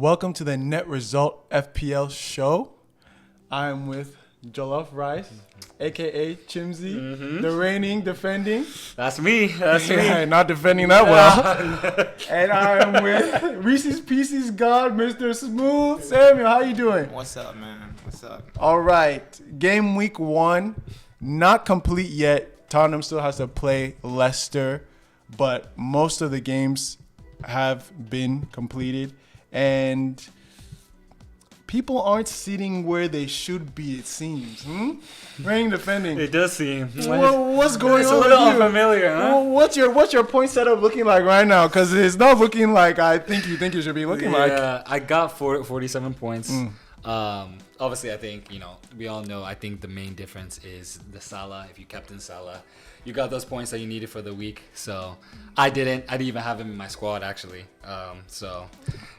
welcome to the Net Result FPL show. I'm with Jollof Rice, aka Chimsy, the reigning, defending. That's me. That's me. Not defending that well. And I'm with Reese's Pieces God, Mr. Smooth. Samuel, how you doing? What's up, man? What's up? All right. Game week 1, not complete yet. Tottenham still has to play Leicester, but most of the games have been completed. And people aren't sitting where they should be, it seems. Reigning defending. It does seem. What's going on? It's a little with you? unfamiliar, huh? What's your point setup looking like right now? Because it's not looking like I think you think it should be looking like. Yeah, I got 47 points. Obviously, I think, we all know, I think the main difference is the Salah. If you captain Salah, you got those points that you needed for the week. So I didn't even have him in my squad, actually. So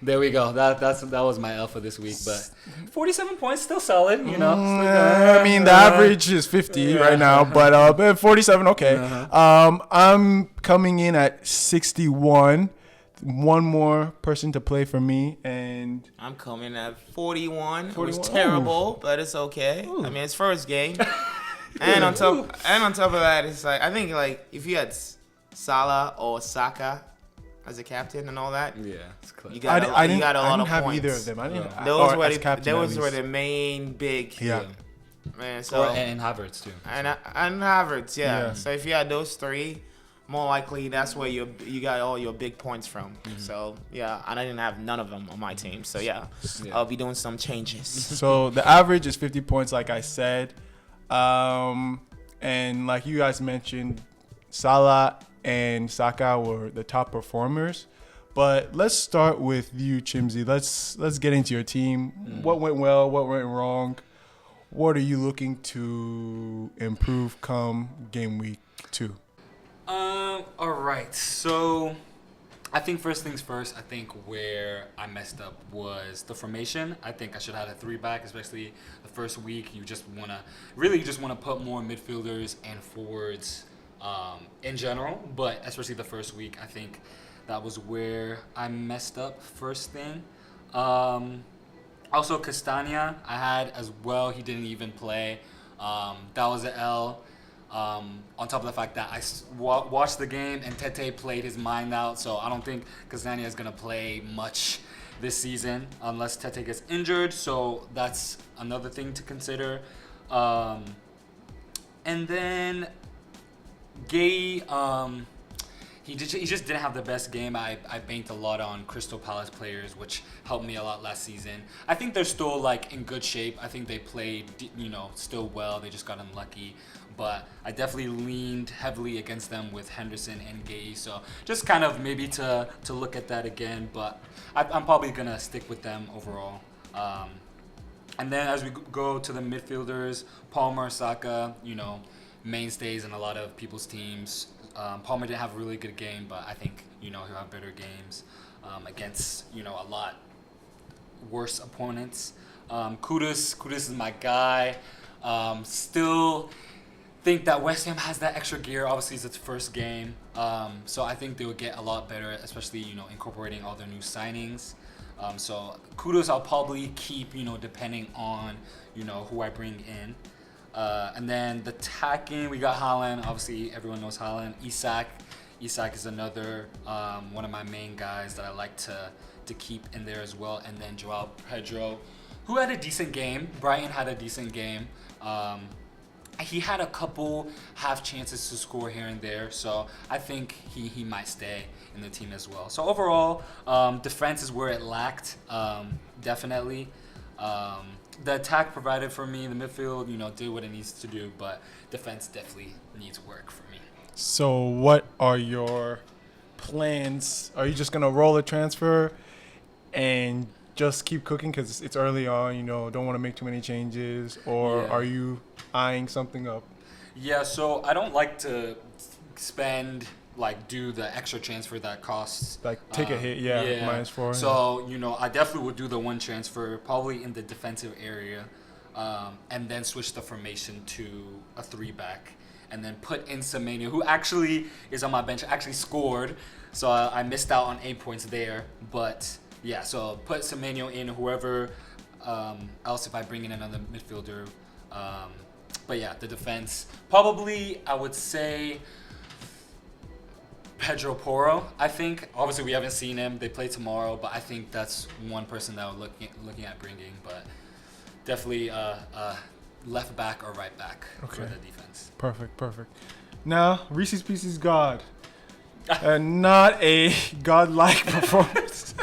there we go. That was my L for this week. But 47 points, still solid, I mean, the average is 50 right now, but 47, okay. I'm coming in at 61. One more person to play for me, and I'm coming at 41. It was terrible, but it's okay. Ooh. I mean, it's first game, and on top of that, it's like I think like if you had Salah or Saka as a captain and all that, yeah, it's close. you got a lot of I didn't have points. either of them. I didn't. Those were the main big. Yeah. Man, so and Havertz too. And Havertz, yeah. Yeah. So if you had those three, more likely that's where you got all your big points from. So yeah, and I didn't have none of them on my team. So yeah. I'll be doing some changes. So the average is 50 points, like I said, and like you guys mentioned, Salah and Saka were the top performers. But let's start with you, Chimsy. Let's get into your team. What went well? What went wrong? What are you looking to improve come game week 2? All right. So I think first things first, I think where I messed up was the formation. I think I should have had a 3-back, especially the first week. You just want to put more midfielders and forwards in general, but especially the first week, I think that was where I messed up first thing. Also Castagna, I had as well. He didn't even play. That was an L. On top of the fact that I watched the game and Tete played his mind out, so I don't think Castagna is going to play much this season unless Tete gets injured, so that's another thing to consider. And then Gay, he just didn't have the best game. I banked a lot on Crystal Palace players, which helped me a lot last season. I think they're still in good shape. I think they played still well. They just got unlucky. But I definitely leaned heavily against them with Henderson and Gay. So just kind of maybe to look at that again. But I'm probably going to stick with them overall. And then as we go to the midfielders, Palmer, Saka, mainstays in a lot of people's teams. Palmer didn't have a really good game, but I think, he'll have better games against, a lot worse opponents. Kudus is my guy. Still think that West Ham has that extra gear. Obviously, it's its first game. So I think they would get a lot better, especially, incorporating all their new signings. So Kudus I'll probably keep, depending on, who I bring in. And then the attacking, we got Haaland. Obviously, everyone knows Haaland. Isak is another one of my main guys that I like to keep in there as well. And then Joao Pedro, who had a decent game. Brighton had a decent game. He had a couple half chances to score here and there, so I think he might stay in the team as well. So overall, defense is where it lacked, definitely. The attack provided for me, the midfield, did what it needs to do, but defense definitely needs work for me. So what are your plans? Are you just going to roll a transfer and just keep cooking because it's early on, don't want to make too many changes? Or are you eyeing something up? Yeah, so I don't like to spend, do the extra transfer that costs. Take a hit, -4. So, I definitely would do the one transfer, probably in the defensive area, and then switch the formation to a 3-back. And then put in Semenya, who actually is on my bench, actually scored. So I missed out on 8 points there. But Yeah, so put Semenyo in, whoever else if I bring in another midfielder. But yeah, the defense, probably I would say Pedro Porro. I think obviously we haven't seen him. They play tomorrow, but I think that's one person that we're looking at bringing. But definitely left back or right back for the defense. Perfect. Now, Reese's Pieces God. Not a godlike performance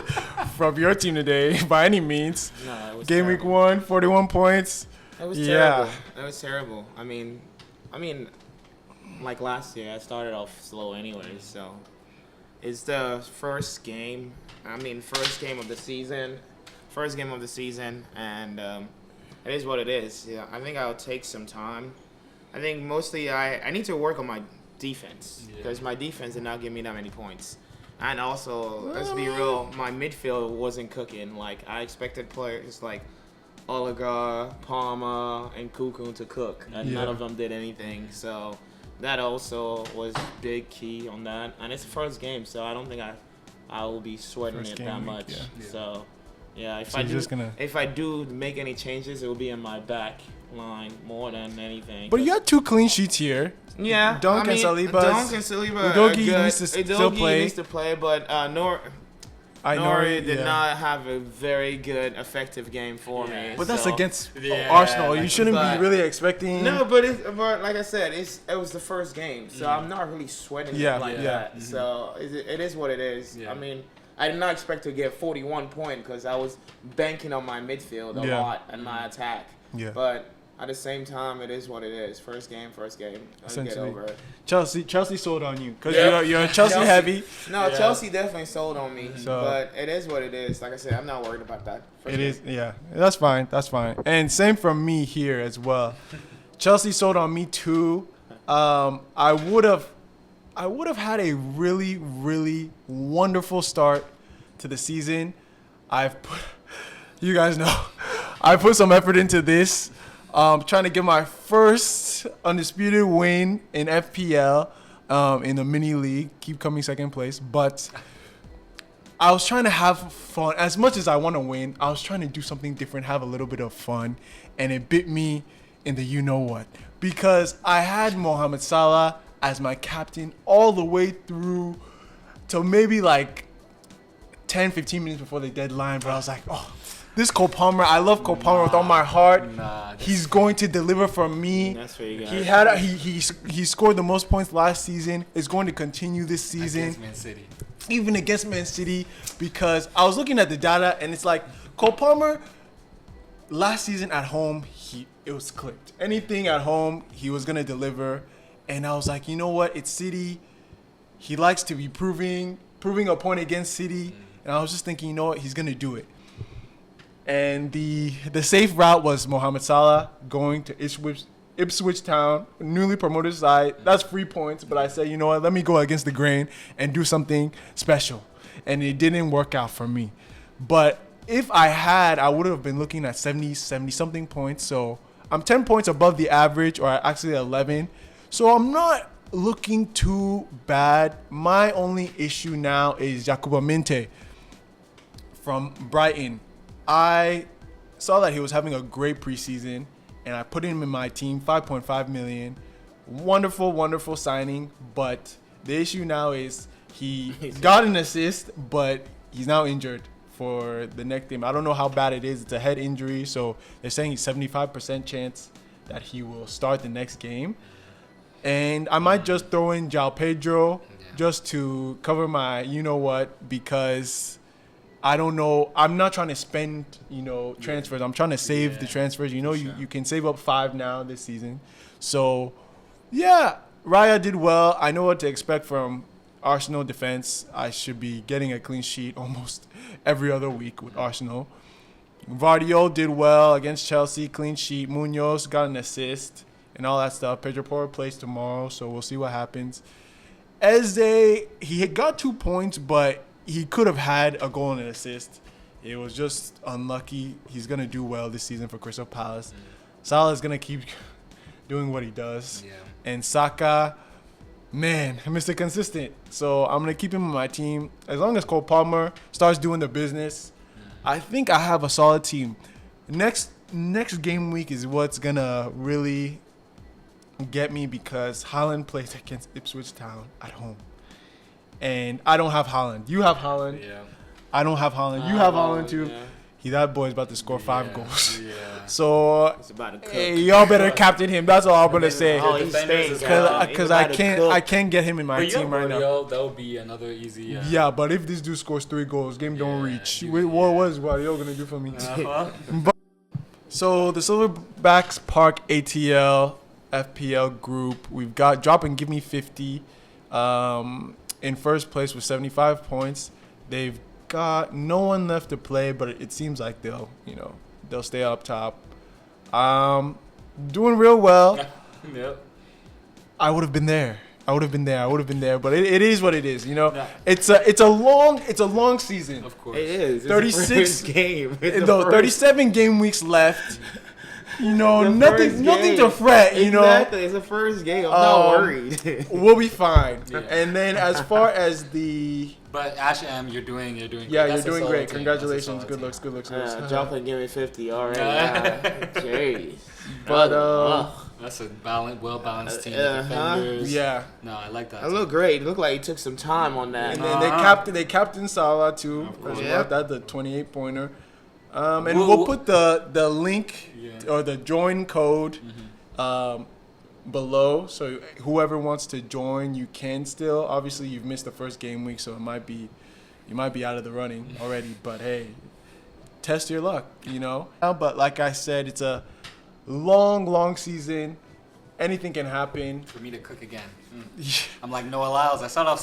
from your team today by any means. No, it was Game week 1, 41 points. It was terrible. It was terrible. I mean, like last year, I started off slow anyway, so it's the first game. First game of the season, and it is what it is. Yeah, I think I'll take some time. I think mostly I need to work on my defense because my defense did not give me that many points. And also, let's be real, my midfield wasn't cooking. Like, I expected players like Oligar, Palmer, and Kukun to cook, and none of them did anything. So that also was big key on that. And it's the first game, so I don't think I will be sweating it that much. Yeah. So yeah, if I do make any changes, it will be in my back line more than anything. But you had 2 clean sheets here. Yeah, Dunk and Saliba still needs to play, but Nori did not have a very good, effective game for me. But that's against Arsenal. You shouldn't be really expecting. No, but like I said, it was the first game, so I'm not really sweating it like that. Mm-hmm. So it is what it is. Yeah. I mean, I did not expect to get 41 points because I was banking on my midfield a lot and my attack. Yeah. But at the same time, it is what it is. First game. Let's get over it. Chelsea sold on you because you're Chelsea heavy. No, Chelsea definitely sold on me. But it is what it is. Like I said, I'm not worried about that. That's fine. And same from me here as well. Chelsea sold on me too. I would have had a really, really wonderful start to the season. You guys know, I put some effort into this. Trying to get my first undisputed win in FPL in the mini league. Keep coming second place. But I was trying to have fun. As much as I want to win, I was trying to do something different, have a little bit of fun. And it bit me in the you-know-what. Because I had Mohamed Salah as my captain all the way through to maybe like 10, 15 minutes before the deadline. But I was like, this Cole Palmer, I love Cole Palmer with all my heart. He's going to deliver for me. That's what you got. He scored the most points last season. It's going to continue this season. Against Man City. Even against Man City, because I was looking at the data and it's like Cole Palmer last season at home, it was clicked. Anything at home, he was gonna deliver. And I was like, you know what? It's City. He likes to be proving a point against City. And I was just thinking, you know what? He's gonna do it. And the safe route was Mohamed Salah going to Ipswich Town, newly promoted side. That's 3 points, but I said, you know what, let me go against the grain and do something special. And it didn't work out for me. But if I would have been looking at 70-something points. So I'm 10 points above the average, or actually 11. So I'm not looking too bad. My only issue now is Yakuba Minte from Brighton. I saw that he was having a great preseason, and I put him in my team, 5.5 million. Wonderful signing, but the issue now is he got an assist, but he's now injured for the next game. I don't know how bad it is. It's a head injury, so they're saying he's 75% chance that he will start the next game. And I might just throw in João Pedro just to cover my you-know-what, because I don't know. I'm not trying to spend, transfers. I'm trying to save the transfers. You can save up 5 now this season. So, Raya did well. I know what to expect from Arsenal defense. I should be getting a clean sheet almost every other week with Arsenal. Vardiol did well against Chelsea, clean sheet. Munoz got an assist and all that stuff. Pedro Porro plays tomorrow, so we'll see what happens. Eze, he had got 2 points, but he could have had a goal and an assist. It was just unlucky. He's going to do well this season for Crystal Palace. Salah is going to keep doing what he does. Yeah. And Saka, man, Mr. Consistent. So I'm going to keep him on my team. As long as Cole Palmer starts doing the business, I think I have a solid team. Next game week is what's gonna really get me because Haaland plays against Ipswich Town at home, and I don't have Haaland. You have Haaland. Yeah. I don't have Haaland. You have Haaland too. Yeah. That boy's about to score 5 goals. Yeah. So It's about to cook. hey, y'all better captain him. That's all I'm gonna say. Oh, he's Defenders staying. as well. Because I can't get him in my But team right now. That would be another easy. Yeah, but if this dude scores 3 goals, game don't Yeah, reach. dude, Wait, what was Guardiola gonna do for me? Uh-huh. So the Silverbacks Park ATL FPL group, we've got Drop and Give Me 50 in first place with 75 points. They've got no one left to play, but it seems like they'll stay up top. Doing real well. Yep. I would have been there. But it is what it is. Yeah. It's a long season. Of course. It is. It's 36 the first game. It's the No, first- 37 game weeks left. the Nothing first to game. fret. Exactly. It's the first game. I'm not worried. We'll be fine. Yeah. And then as far as the But Ash M, you're doing yeah, great. you're That's a doing solid great. team. Congratulations. That's a Good solid looks. Jump and give me 50. All right. Jeez. But team. That's a well-balanced team. Uh-huh. Defenders. yeah. No, I like that. It looked great. It looked like he took some time on that. And then they captain Salah too. Of course. Yeah. That's the 28 pointer. And We'll- we'll put the link Yeah. or the join code below, so whoever wants to join, you can still. Obviously, you've missed the first game week, so you might be out of the running already. But hey, test your luck, But like I said, it's a long season. Anything can happen. For me to cook again. I'm like Noah Lyles. I start off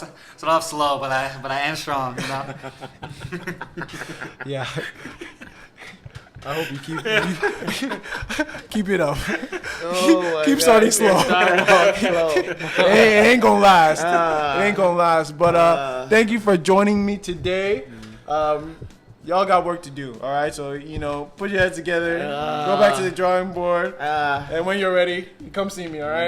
slow, but I end strong. Yeah. I hope you keep it up. Oh Keep starting slow. It ain't gonna last. It ain't gonna last. But thank you for joining me today. Y'all got work to do. All right. So put your heads together. Go back to the drawing board. And when you're ready, come see me. All right.